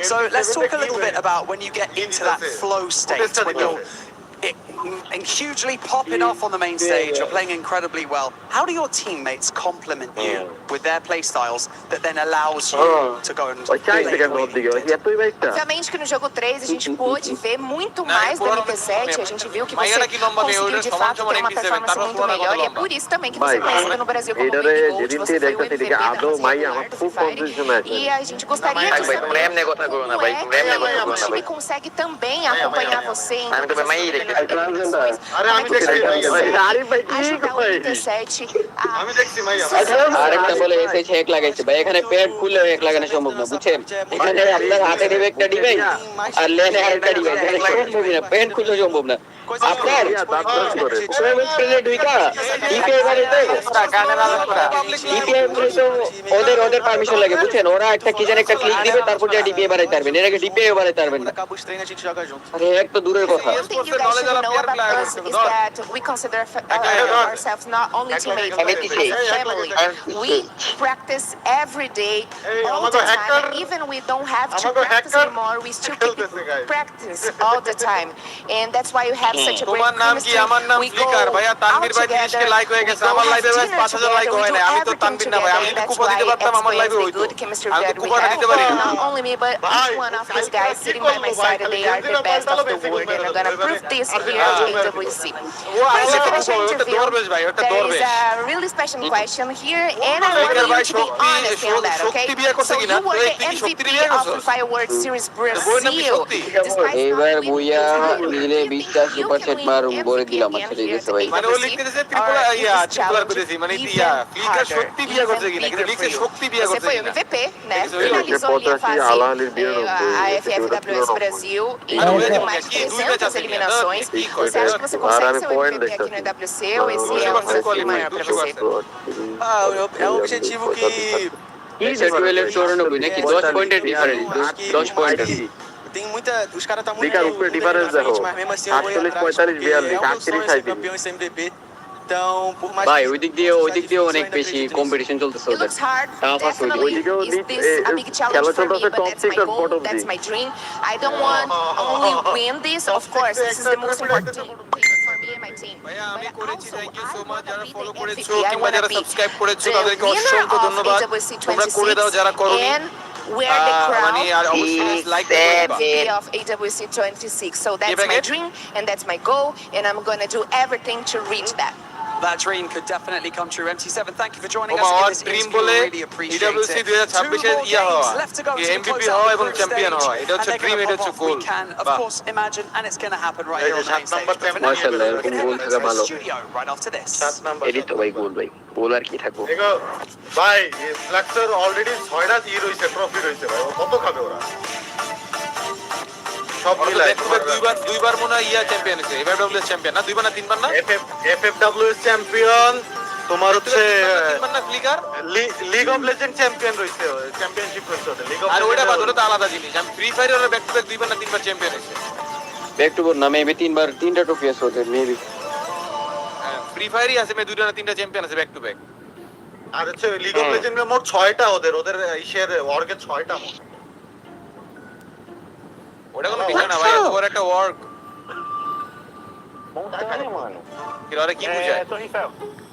So let's talk a little bit about when you get into that flow state, when you're hugely popping off on the main stage, you're playing incredibly well. How do your teammates complement you with their play styles that then allows you to go and play the way you did? Obviamente que no jogo 3 a gente pôde ver muito mais do MP7, a gente viu que você conseguiu de fato ter uma performance muito melhor e é por isso também que você é conhecido no Brasil como Baby Gold, você foi o MVP da nossa regular do Free Fire e a gente gostaria de saber como é que o time consegue também acompanhar você em todas as eliminações, como é que o time consegue ajudar o MP7 আরেকটা বলে এসেছে এক লাগাইছে ভাই এখানে pad খুলে এক লাগানো সম্ভব না বুঝছেন এখানে আপনার হাতে নেবে একটা ডিভাইস আর লেনে আরেকটা ডিভাইস সম্ভব না প্যাড খুলে সম্ভব না আপনার ওদের পারমিশন লাগে বুঝছেন ওরা একটা কি জানি একটা ক্লিক দিবে তারপর যা ডিপিএ বাড়াইতে পারবেন এর আগে ডিপিএ বাড়াইতে পারবেন না আরে এক তো দূরের কথা we consider ourselves not only teammates but family. We practice every day, all the time. And even we don't have to practice anymore, we still keep practice all the time. And that's why you have such a great chemistry. We go out together, we go have dinner together, we do everything together. And that's why I explain the good chemistry that we have. Not only me, but each one of these guys sitting by my side, they are the best of the world. And I'm gonna prove this here at AWC. Once you finish your interview, there is a really special question here, and I want you to be honest on that, okay? So you were the MVP of the Fireworks Series Brazil. এবার বুইয়া মিলে 20টা super set মারুম বলে দিলাম আচ্ছা ঠিক আছে ভাই মানে ও লিখতে দিয়েছে ট্রিপল করেছি মানে ইয়া ফ্লিকার সত্যি বিয়া করছে কিনা কিন্তু লিখছে শক্তি বিয়া করছে Você foi o MVP, né? Finalizou ali a fase a FFWS Brasil e teve mais de 300 eliminações. Você acha que você consegue ser o MVP aqui no EWC ou esse é um desafio maior para você? É um objetivo que... সেটুয়েলের 94 naqui 10 পয়েন্টের difference 10 পয়েন্টের Tem muita, os caras tá muito mas mesmo assim eu vou ir atrás porque é um dos sonhos ser campeão esse MVP. Então, por mais ভাই ওই দিক দিয়ে অনেক বেশি competition চলতেছে It looks hard, definitely. Is this a big challenge for me? But that's my goal, that's my dream. I don't want only win this. Of course, this is the most important thing for me and my team. But also, I want to be the MVP. I want to be the winner of AWC 26 and wear the crown of AWC 26. So that's my dream and that's my goal, and I'm gonna do everything to reach that. That dream could definitely come true. MT7, thank you for joining us in this interview. Really appreciate it. 2 more games left to go to close out the group stage, and they're going to pop off. We can, of course, imagine, and it's going to happen right here on the main stage. But for now, we're going to head back to the studio right after this. এডি তো ভাই গোল ভাই গোল আর কি থাকবো ভাই ফ্ল্যাক্সের already 6টা রইছে trophy রইছে ভাই কত খাবে ওরা সব মিলাই দুইবার মনে হয় ইয়া চ্যাম্পিয়ন হয়েছে এফএফডব্লিউএস চ্যাম্পিয়ন না দুইবার না তিনবার না এফএফডব্লিউএস চ্যাম্পিয়ন তোমার হচ্ছে তিনবার না flicker league of legend champion রইছে চ্যাম্পিয়নশিপ হইছে লিগ অফ আর ওটা বাদ ওটা তো আলাদা জিনিস আমি ফ্রি ফায়ারের ব্যাক টু ব্যাক দুইবার না তিনবার চ্যাম্পিয়ন হয়েছে ব্যাক টু ব্যাক না মেবি তিনটা ট্রফি আছে ওদের মেবি ফ্রি ফায়ারই আছে মে দুইটা না তিনটা চ্যাম্পিয়ন আছে ব্যাক টু ব্যাক আর হচ্ছে লিগ অফ লেজেন্ডের মোট 6টা ওদের ইশের ওয়ার্কের 6টা মোট ওটা কোনো বিষয় না ভাই ওর একটা ওয়ার্ক কি রে কি বুঝায়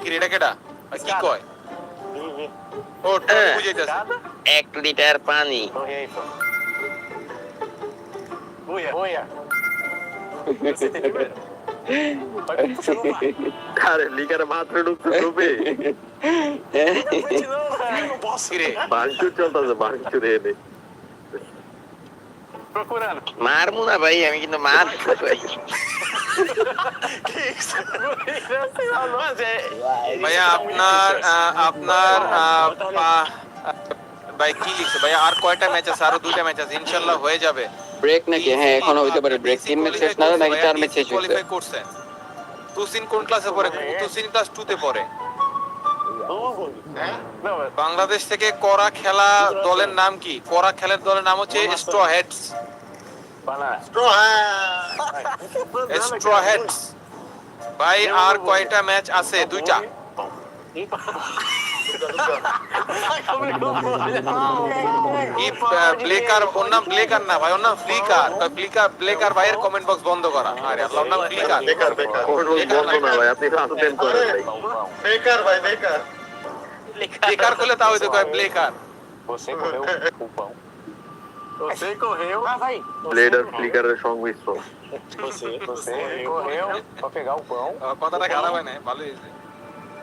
কি রে এটা কেডা কি কয় ও টনি বুঝাইতাছে 1 লিটার পানি Buia. আরে লিগার মাত্র ঢুকতে ডুবে কি রে বাংচুর চলতেছে বাংচুর এনে Procurando. মারমু না ভাই আমি কিন্তু মার ভাইয়া আপনার ভাই কি লিখছে ভাইয়া আর কয়টা ম্যাচ আছে আরো 2টা ম্যাচ আছে ইনশাআল্লাহ হয়ে যাবে ব্রেক নাকি হ্যাঁ এখনো হইতে পারে ব্রেক 3 ম্যাচ শেষ না নাকি 4 ম্যাচ শেষ হইছে কোয়ালিফাই করছে তুসিন কোন ক্লাসে পড়ে তুসিন ক্লাস 2 তে পড়ে বাংলাদেশ থেকে করা খেলা দলের নাম কি করা খেলার দলের নাম হচ্ছে স্ট্র হেডস স্ট্র হেডস ভাই আর কয়টা ম্যাচ আছে 2টা কি ব্লেকার, ওর নাম ব্লেকার না ভাই, ওর নাম ফ্লিকার। ব্লেকার ভাইয়ের কমেন্ট বক্স বন্ধ করা। আরে আল্লাহ, ওর নাম ফ্লিকার। বেকার বেকার বন্ধ না ভাই, আপনি আনফ্রেন্ড করেন ভাই। বেকার ভাই বেকার। ব্লেকার করলে তাও হইতো কয় ব্লেকার। Você correu o pão. Você correu. Ah, vai. Blade আর ফ্লিকারের সংমিশ্রণ। Você correu pra pegar o pão. কথাটা খারাপ হয় না, ভালোই হয়েছে।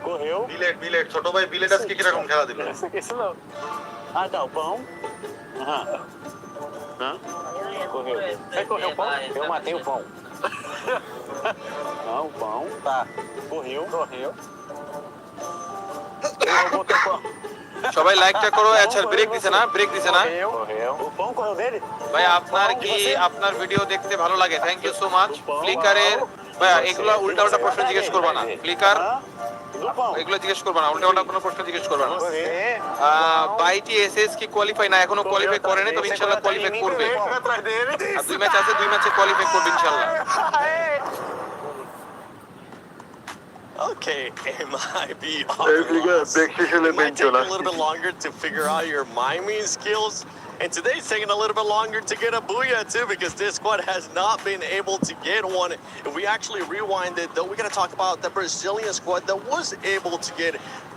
Correu. বিলেট ছোট ভাই বিলেট আজকে কিরকম খেলা দিল? Esse não. Ah, tá, o pão. Aham. Hã? Correu. Você correu o pão? Eu matei o pão. Não, o pão. Tá. Correu. Eu botei o pão. সবাই লাইকটা করো। আচ্ছা, ব্রেক দিছে না? Correu. O pão correu dele? ভাই আপনার কি আপনার ভিডিও দেখতে ভালো লাগে? Thank you so much. ফ্লিকারের ভাই এগুলো উল্টা উল্টা প্রশ্ন জিজ্ঞেস করবা না। Flicker Do pão. এগুলো জিজ্ঞেস করবা না, উল্টা উল্টা কোনো প্রশ্ন জিজ্ঞেস করবা না। Você. বাইটি এসএস কি কোয়ালিফাই না, এখনো কোয়ালিফাই করে নাই, তবে ইনশাআল্লাহ কোয়ালিফাই করবে। Atrás dele. আর 2 ম্যাচ আছে, 2 ম্যাচে কোয়ালিফাই করবে ইনশাআল্লাহ। Okay, it might be break শেষ হলে It might বেঞ্চ take চলে a little bit longer to figure out your miming skills. And today's taking a little bit longer to get a booyah too, because this squad has not been able to get one. If we actually rewind it, though, we got to talk about the Brazilian squad that was able to get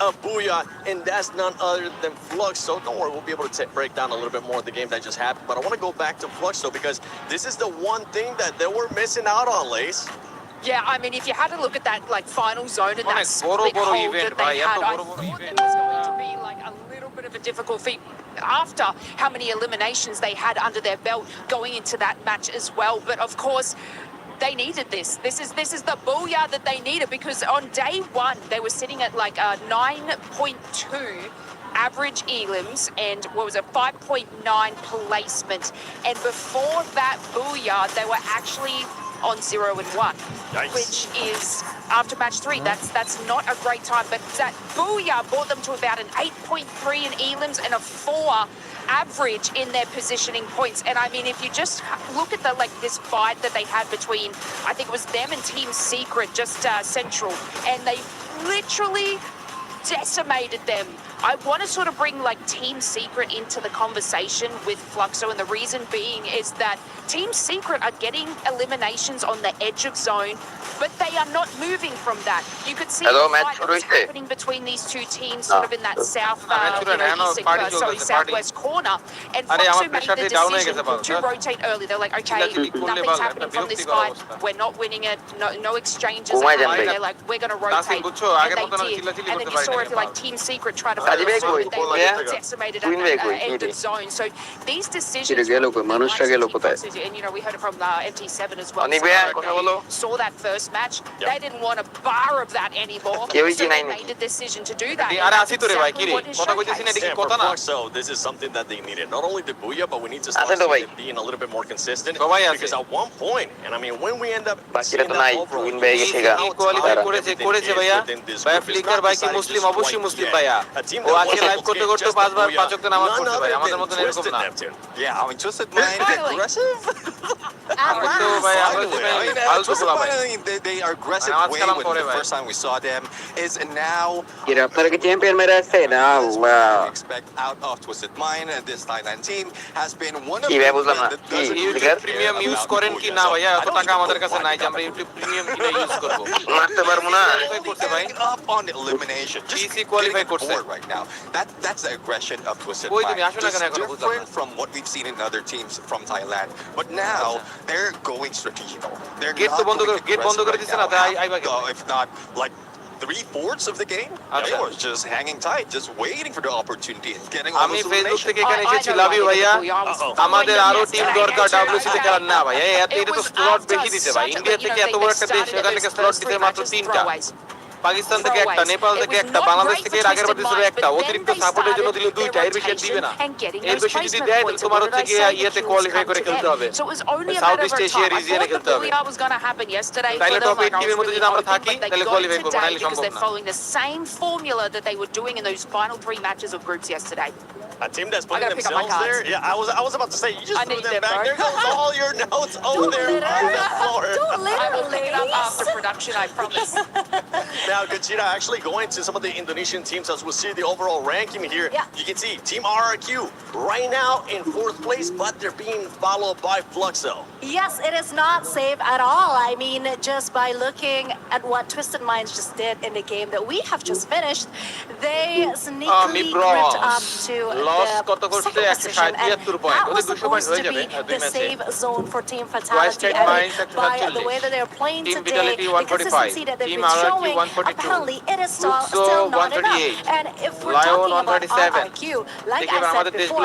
a booyah, and that's none other than Flux. So don't worry, we'll be able to break down a little bit more of the game that just happened. But I want to go back to Flux though, because this is the one thing that they were missing out on, Lace. Yeah, I mean, if you had a look at that like final zone and that অনেক বড় split বড় hold event that ভাই, they এত had, I বড় বড় thought event. it was going to be like a little bit of a difficult feat after how many eliminations they had under their belt going into that match as well. But of course, they needed this. This is the booyah that they needed, because on day one they were sitting at like a 9.2 average elims and what was it, 5.9 placement. And before that booyah, they were actually on 0-1, Yikes. which is after match 3. That's not a great time, but that booyah brought them to about an 8.3 in elims and a 4 average in their positioning points. And I mean, if you just look at the like this fight that they had between, I think it was them and Team Secret, just Central, and they literally decimated them. I want to sort of bring like Team Secret into the conversation with Fluxo, and the reason being is that Team Secret are getting eliminations on the edge of zone, but they are not moving from that. You could see Hello, the match fight that was শুরু হইছে? happening between these two teams, sort of in that south, match শুরু হয় না, এখনো party চলতেছে, party। southwest corner. And আরে, আমার Fluxo made pressure the তে down হয়ে decision গেছে বাল, to sir. rotate early. They're like, okay, চিল্লাচিল্লি করলে nothing's বাল, happening একটা from this বিরক্তিকর fight. অবস্থা। We're not winning it. No exchanges. ঘুমায় যান And ভাই। they're like, we're going to Tasim rotate. বুঝছো, And আগের they মতন আর did. চিল্লাচিল্লি And then করতে you পারি saw না if like Team Secret tried to কাজী ভাই follow কই? suit, they were ভাইয়া? decimated কুইন at ভাই that কই? end কি of রে? zone. So these decisions কিরে গেল কই? মানুষটা গেল কোথায়? and you know we heard it from MT7 as well. Anik So ভাইয়া, they কথা বলো। saw that first match. They didn't want a bar of that anymore. কেউই So কি নাই they নাকি? made the decision to do that. আরে And আসি that's তো রে ভাই, কি exactly রে? what is কথা কইতেছি না, এটা কি Yeah, for কথা না? Flux, so this is something that they needed. Not only the booyah, but we need to start আছেন তো ভাই? seeing it being a little bit more consistent. সবাই আছে। Because at one point, and I mean, when we end up বাকিরা seeing তো that নাই, overall, queen ভাই গেছে গা। কি কোয়ালিফাই তারা। করেছে everything is ভাইয়া। within this ভাইয়া group. It's ফ্লিকার not ভাই কি decided মুসলিম? just অবশ্যই quite মুসলিম yet. ভাইয়া। A team ও that আজকে was লাইভ able to করতে get করতে just a 5 বার booyah, 5 ওয়াক্ত নামাজ none পড়ছে ভাই, other আমাদের than মতন এরকম Twisted না। Neptune. Yeah, I mean, Twisted Mind is Finally. aggressive. আমি তো ভাই আমরা Finally, I mean, ফালতু Twisted বলা ভাই। Mind, they are aggressive Namaaz way kalam when kore the bhai. first time we saw them is now. কিরে আপনারা কি চ্যাম্পিয়ন মেরে আসছেন? আল্লাহ। We expect out of Twisted Mind, and this Thailand team has been one of কি ভাই বুঝলাম না। that কি? doesn't YouTube flicker? Premium use করেন কি না ভাইয়া? এত টাকা আমাদের কাছে নাই যে আমরা ইউটিউব প্রিমিয়াম কিনে ইউজ করব। মারতে পারবো না। কোয়ালিফাই করতে ভাই। Getting up on elimination, just PC getting qualify it করছে। forward right now. That's the aggression of Twisted কই Mind. তুমি আসো না Just কেন এখনো বুঝলাম না। different from what we've seen in other teams from Thailand. But now they're going strategical. They're Gate not তো বন্ধ করে- going gate বন্ধ aggressive করে right দিছে now. না, তাই আইবা Half, কেন? if not like 3/4 of the game, they আচ্ছা। were just hanging tight, just waiting for the opportunity and getting all আমি those ফেসবুক eliminations. থেকে এখানে I এসেছি, know লাভ why ইউ they ভাইয়া। got the booyah. I was following আমাদের them আরো team yesterday. দরকার WC তে খেলার না ভাই। এত It এটা তো was স্লট after বেশি দিতে ভাই। such a- ইন্ডিয়া you থেকে know, এত they বড় একটা দেশ, started সেখান those থেকে স্লট first দিতে three মাত্র matches 3টা। throwaways. পাকিস্তান থেকে একটা, Throwaways. নেপাল It থেকে was একটা, not বাংলাদেশ great থেকে for এর আগের বার Twisted দিছিল Mind, একটা, but then অতিরিক্ত they সাপোর্টের জন্য দিল started 2টা, their এর বেশি আর দিবে না। rotation and getting এর those বেশি যদি placement দেয় তাহলে points. তোমার And what হচ্ছে did I গিয়ে say? The ইয়েতে kills কোয়ালিফাই come করে to খেলতে them. হবে। So it was only a south matter east of Asia time. I রিজিয়নে thought the খেলতে হবে। booyah was going to happen yesterday তাইলে for them. top 8 Like, I was টিমের মধ্যে really যদি আমরা hoping, থাকি, but they তাহলে got qualify it করবো, today নাহলে because সম্ভব they're না। following the same formula that they were doing in those final 3 matches of groups yesterday. A team that's putting gotta pick up my themselves there. cards. Yeah, I was about to say, you just I threw need them them, back. bro. There goes all your notes over there on the floor. I will pick it up after production, I promise. Now, Gajira, actually going to some of the Indonesian teams as we'll see the overall ranking here. Yeah. You can see Team RRQ right now in 4th place, but they're being followed by Fluxo. Yes, it is not safe at all. I mean, just by looking at what Twisted Minds just did in the game that we have just finished, they sneakily gripped up to the second position, and that was supposed to be the save zone for Team Fatality. And by the way that they're playing today, the consistency that they've been showing, apparently it is still not enough. And if we're talking about RRQ, like I said before,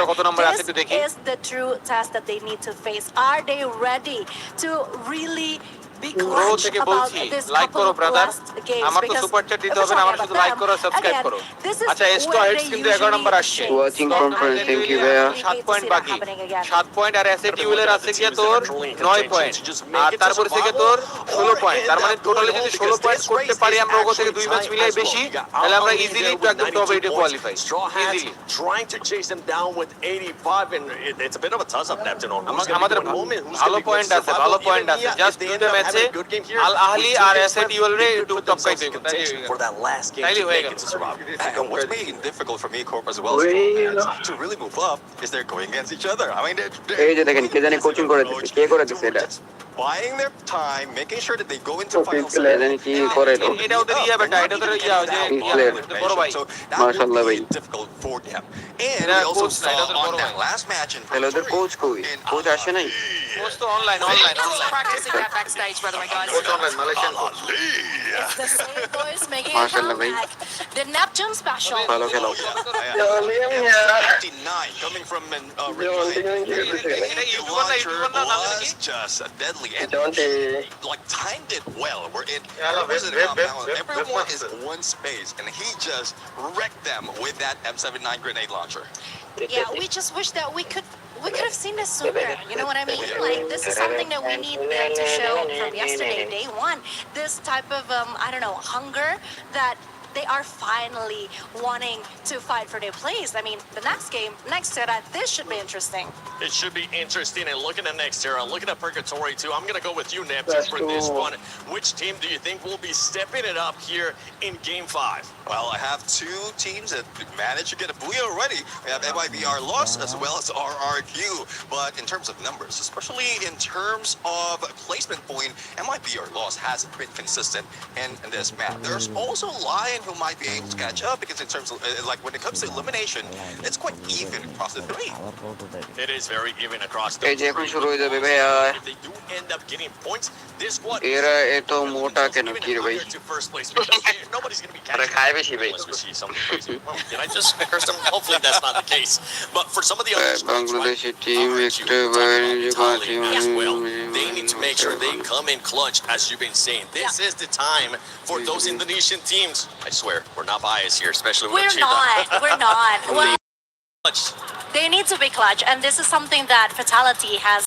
this is the true test that they need to face. Are they ready to really be clutch about this couple of last games? আমার তো Because super chat দিতে if we're হবে না, আমার talking শুধু about like করো, them, subscribe again, করো। this is আচ্ছা, এস্টো where হেডস they কিন্তু 11 নাম্বার usually আসছে। shake. Watching So conference, I thank you, really Bea. hate 7 to point see that বাকি, happening again. 7 পয়েন্ট আর এসএ Everyone টিউলের has আছে the গিয়ে teams that তোর are truly in 9 contention point, to just make আর it to তারপরে থেকে survival তোর or 16 পয়েন্ট। তার end মানে up টোটালি going যদি home 16 because পয়েন্ট this করতে race পারি is আমরা ওগো থেকে actually 2 ম্যাচ tight মিলাই as well. বেশি, You got তাহলে আমরা Alpha easily leading with top 92 8 points. Qualify Straw Hats easily. trying to chase them down with 85, and it's a bit of a toss-up, Neptune, on who's going to আমাদের be going home and who's ভালো going to be point going আছে, survival. ভালো Even point আছে, Mia, if just they দুইটা end up ম্যাচে having a good game here, Al Ahly with two আর games SA left, টিউল রে they could একটু put টপ themselves in খাইতে contention for that last game তাইলে to হয়ে make গেল। it to survival. And what's making it difficult for me, Corp, as well as to really move up is they're going against each other. I mean, এই যে দেখেন কে জানি coaching করে দিচ্ছে, কে করে দিচ্ছে এটা? buying their time, making sure that they go into finals. কে জানি কি করে এটা? এটা ওদের ইয়া বেটা, এটা ওদের ইয়া ওই যে Player. বড় ভাই। So that Mashallah, would be bhai. difficult for them. And Yeah, we also coach na, saw এটা ওদের বড় on that ভাই। last match in তাহলে ওদের কোচ কই? কোচ আসে নাই? কোচ তো online Practicing that backstage, by the way, guys. Coach online Malaysian coach. It's the same boys making a Mashallah, bhai. comeback. The Neptune special. ভালো খেলো। 59 coming from an এটা YouTuber না, YouTuber না, নাম was কি? just deadly and like timed it well. Where it wasn't compound. Everyone is in one space, and he just wrecked them with that M79 grenade launcher. Yeah, we just wish that we could have seen this sooner. You know what I mean? Like, this is something that we need them to show from yesterday, day one. This type of I don't know, hunger that they are finally wanting to fight for their place. I mean, the next game, next era, this should be interesting. It should be interesting. And looking at next era, looking at Purgatory too, I'm going to go with you, Neptune, for this one. Which team do you think will be stepping it up here in Game 5? Well, I have two teams that managed to get a booyah already. We have MIBR loss as well as RRQ. But in terms of numbers, especially in terms of placement point, MIBR loss hasn't been consistent in this map. There's also Lion who might be able to catch up because in terms of like when it comes to elimination, it's quite even across the three. It is very even across the এই যে এখন শুরু হয়ে যাবে ভাইয়া। If they do end up getting points, this squad এরা এত মোটা কেন কি রে ভাই? to first place because nobody's going to be আরে catching খায় বেশি ভাই। unless we see something crazy. Well, did I just curse them? Hopefully that's not the case. But for some of the other squads, বাংলাদেশের team RRQ, একটা Italian as well, they need to make sure they come in clutch, as you've been saying. This is the time for those Indonesian teams. I swear, we're not biased here, especially when We're not. We're not. Well, clutch. they need to be clutch, and this is something that Fatality has